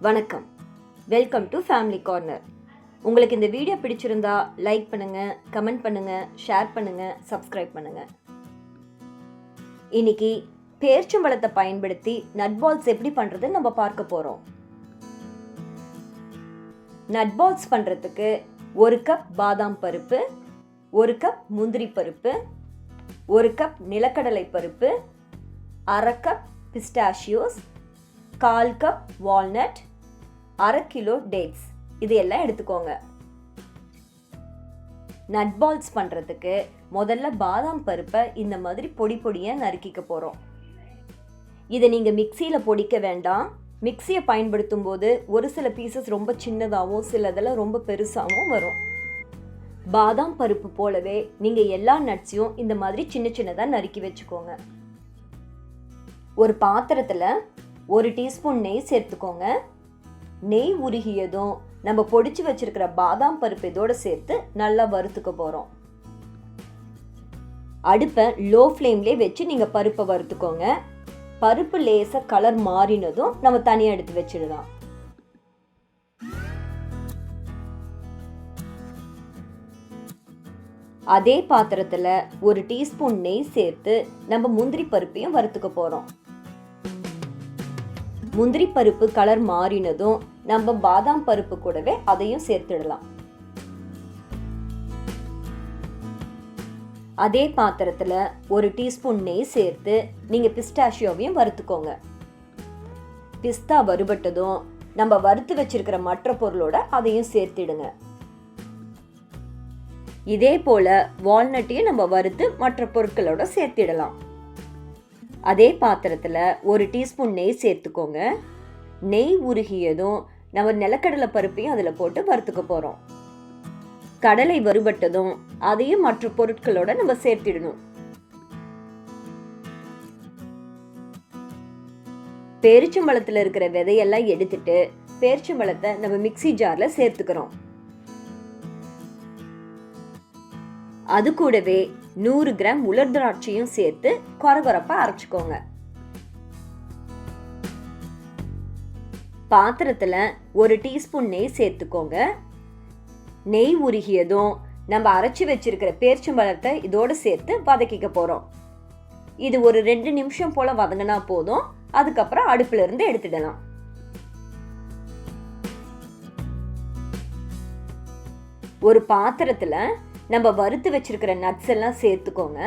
வணக்கம், welcome to family corner. உங்களுக்கு இந்த வீடியோ பிடிச்சிருந்தா லைக் பண்ணுங்கள், கமெண்ட் பண்ணுங்கள், ஷேர் பண்ணுங்கள், சப்ஸ்கிரைப் பண்ணுங்கள். இன்னைக்கு பேர்ச்சம்பழத்தை பயன்படுத்தி நட் பால்ஸ் எப்படி பண்ணுறதுன்னு நம்ம பார்க்க போகிறோம். நட் பால்ஸ் பண்ணுறதுக்கு 1 கப் பாதாம் பருப்பு, 1 கப் முந்திரி பருப்பு, 1 கப் நிலக்கடலை பருப்பு, 1/2 கப் பிஸ்டாஷியோஸ், 1/4 கப் வால்நட், 1/2 கிலோ டேட்ஸ், இது எல்லாம் எடுத்துக்கோங்க. நட் பால்ஸ் பண்ணுறதுக்கு முதல்ல பாதாம் பருப்பை இந்த மாதிரி பொடி பொடியாக நறுக்கிக்க போகிறோம். இதை நீங்கள் மிக்சியில் பொடிக்க வேண்டாம். மிக்சியை பயன்படுத்தும் போது ஒரு சில பீசஸ் ரொம்ப சின்னதாகவும் சிலதெல்லாம் ரொம்ப பெருசாகவும் வரும். பாதாம் பருப்பு போலவே நீங்கள் எல்லா நட்ஸையும் இந்த மாதிரி சின்ன சின்னதாக நறுக்கி வச்சுக்கோங்க. ஒரு பாத்திரத்தில் 1 டீஸ்பூன் நெய் சேர்த்துக்கோங்க. நெய் உருகியதும் நம்ம பொடிச்சு வச்சிருக்கிற பாதாம் பருப்பு இதோட சேர்த்து நல்லா வறுத்துக்க போகிறோம். அடுப்பை லோ ஃப்ளேம்லேயே வச்சு நீங்கள் பருப்பை வறுத்துக்கோங்க. பருப்பு லேசாக கலர் மாறினதும் நம்ம தனியாக எடுத்து வச்சிடலாம். அதே பாத்திரத்தில் 1 டீஸ்பூன் நெய் சேர்த்து நம்ம முந்திரி பருப்பையும் வறுத்துக்க போகிறோம். முந்திரி பருப்பு கலர் மாறினதும் நம்ம பாதாம் பருப்பு கூடவே அதையும் சேர்த்துடலாம். அதே பாத்திரத்தில் 1 டீஸ்பூன் நெய் சேர்த்து நீங்கள் பிஸ்டாஷியோவையும் வறுத்துக்கோங்க. பிஸ்தா வறுபட்டதும் நம்ம வறுத்து வச்சிருக்கிற மற்ற பொருளோட அதையும் சேர்த்துடுங்க. இதே போல வால்நட்டையும் நம்ம வறுத்து மற்ற பொருட்களோட சேர்த்திடலாம். அதே பாத்திரத்தில் 1 டீஸ்பூன் நெய் சேர்த்துக்கோங்க. நெய் உருகியதும் நம்ம நிலக்கடலை பருப்பையும் அதில் போட்டு வறுத்துக்க போகிறோம். கடலை வறுபட்டதும் அதையும் மற்ற பொருட்களோட நம்ம சேர்த்திடணும். பேரிச்சம்பழத்தில் இருக்கிற விதையெல்லாம் எடுத்துட்டு பேரிச்சம்பழத்தை நம்ம மிக்ஸி ஜாரில் சேர்த்துக்கிறோம். அது கூடவே 100 கிராம் உலர் திராட்சையும் சேர்த்து கொரகொரப்பா அரைச்சுக்கோங்க. பாத்திரத்தில் 1 டீஸ்பூன் நெய் சேர்த்துக்கோங்க. நெய் உருகியதும் நம்ம அரைச்சி வச்சிருக்கிற பேரிச்சம்பழத்தை இதோடு சேர்த்து வதக்கிக்க போகிறோம். இது ஒரு 2 நிமிஷம் போல வதங்கினா போதும். அதுக்கப்புறம் அடுப்புல இருந்து எடுத்துடலாம். ஒரு பாத்திரத்தில் நம்ம வறுத்து வச்சிருக்கிற நட்ஸ் எல்லாம் சேர்த்துக்கோங்க.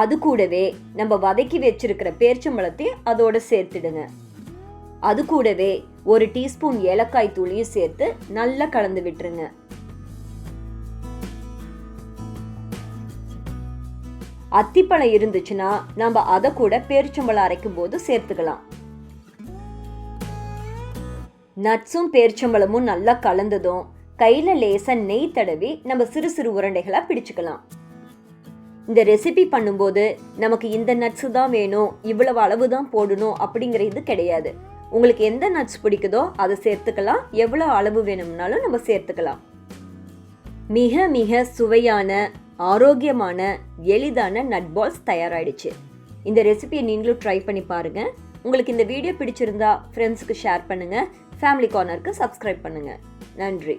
அது கூடவே நம்ம வதக்கி வச்சிருக்கிற பேரிச்சம்பழத்தையும் அதோட சேர்த்துடுங்க. அது கூடவே 1 டீஸ்பூன் ஏலக்காய் தூளையும் சேர்த்து நல்லா கலந்து விட்டுருங்க. அத்திப்பழம் இருந்துச்சுன்னா நம்ம அதை கூட பேரிச்சம்பழம் அரைக்கும் போது சேர்த்துக்கலாம். நட்ஸும் பேரிச்சம்பழமும் நல்லா கலந்ததும் கையில் லேசாக நெய் தடவி நம்ம சிறு சிறு உருண்டைகளாக பிடிச்சுக்கலாம். இந்த ரெசிபி பண்ணும்போது நமக்கு இந்த நட்ஸு தான் வேணும், இவ்வளவு அளவு தான் போடணும் அப்படிங்கிற இது கிடையாது. உங்களுக்கு எந்த நட்ஸ் பிடிக்குதோ அதை சேர்த்துக்கலாம். எவ்வளோ அளவு வேணும்னாலும் நம்ம சேர்த்துக்கலாம். மிக மிக சுவையான, ஆரோக்கியமான, எளிதான நட் பால்ஸ் தயாராகிடுச்சு. இந்த ரெசிபியை நீங்களும் ட்ரை பண்ணி பாருங்கள். உங்களுக்கு இந்த வீடியோ பிடிச்சிருந்தா ஃப்ரெண்ட்ஸுக்கு ஷேர் பண்ணுங்கள். ஃபேமிலி கார்னருக்கு சப்ஸ்கிரைப் பண்ணுங்கள். நன்றி.